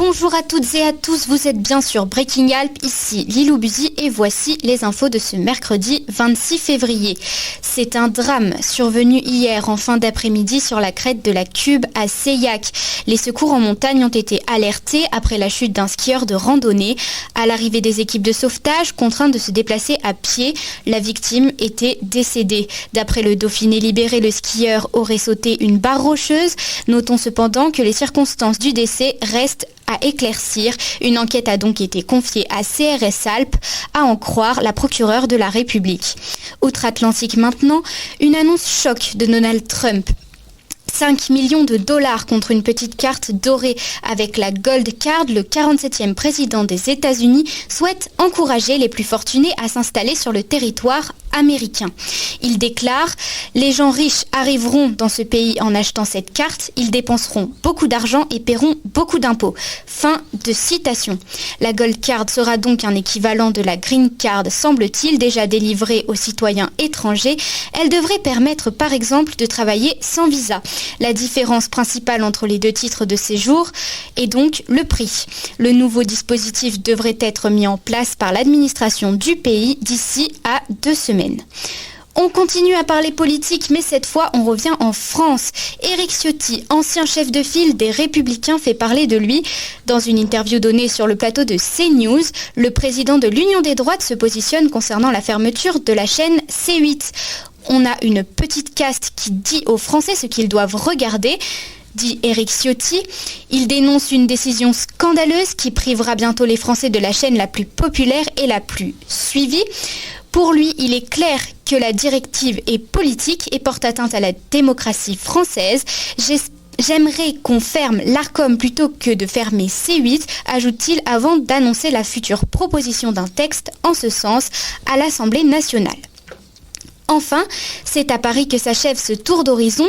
Bonjour à toutes et à tous, vous êtes bien sur Breaking Alp, ici Lilou Buzy et voici les infos de ce mercredi 26 février. C'est un drame survenu hier en fin d'après-midi sur la crête de la Cube à Seillac. Les secours en montagne ont été alertés après la chute d'un skieur de randonnée. À l'arrivée des équipes de sauvetage, contraintes de se déplacer à pied, la victime était décédée. D'après le Dauphiné libéré, le skieur aurait sauté une barre rocheuse. Notons cependant que les circonstances du décès restent à éclaircir. Une enquête a donc été confiée à CRS Alpes, à en croire la procureure de la République. Outre-Atlantique maintenant, une annonce choc de Donald Trump. 5 millions de dollars contre une petite carte dorée avec la Gold Card, le 47e président des États-Unis souhaite encourager les plus fortunés à s'installer sur le territoire américain. Il déclare « Les gens riches arriveront dans ce pays en achetant cette carte, ils dépenseront beaucoup d'argent et paieront beaucoup d'impôts. » Fin de citation. La Gold Card sera donc un équivalent de la Green Card, semble-t-il, déjà délivrée aux citoyens étrangers. Elle devrait permettre par exemple de travailler sans visa. La différence principale entre les deux titres de séjour est donc le prix. Le nouveau dispositif devrait être mis en place par l'administration du pays d'ici à 2 semaines. On continue à parler politique, mais cette fois, on revient en France. Éric Ciotti, ancien chef de file des Républicains, fait parler de lui. Dans une interview donnée sur le plateau de CNews, le président de l'Union des droites se positionne concernant la fermeture de la chaîne C8. On a une petite caste qui dit aux Français ce qu'ils doivent regarder, dit Éric Ciotti. Il dénonce une décision scandaleuse qui privera bientôt les Français de la chaîne la plus populaire et la plus suivie. Pour lui, il est clair que la directive est politique et porte atteinte à la démocratie française. J'aimerais qu'on ferme l'Arcom plutôt que de fermer C8, ajoute-t-il avant d'annoncer la future proposition d'un texte en ce sens à l'Assemblée nationale. Enfin, c'est à Paris que s'achève ce tour d'horizon.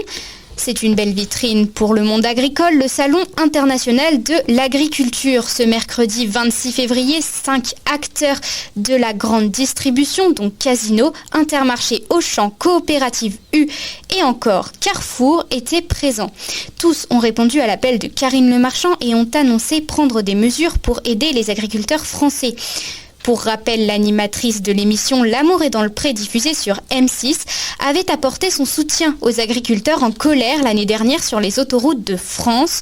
C'est une belle vitrine pour le monde agricole, le Salon international de l'agriculture. Ce mercredi 26 février, 5 acteurs de la grande distribution, dont Casino, Intermarché, Auchan, Coopérative U et encore Carrefour, étaient présents. Tous ont répondu à l'appel de Karine Le Marchand et ont annoncé prendre des mesures pour aider les agriculteurs français. Pour rappel, l'animatrice de l'émission L'amour est dans le pré diffusée sur M6 avait apporté son soutien aux agriculteurs en colère l'année dernière sur les autoroutes de France.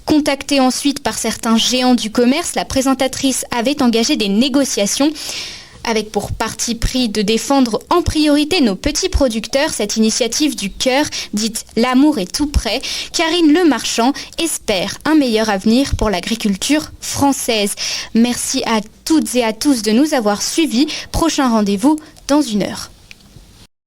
Contactée ensuite par certains géants du commerce, la présentatrice avait engagé des négociations avec pour parti pris de défendre en priorité nos petits producteurs. Cette initiative du cœur, dite L'amour est tout prêt, Karine Le Marchand espère un meilleur avenir pour l'agriculture française. Merci à toutes et à tous de nous avoir suivis. Prochain rendez-vous dans 1 heure.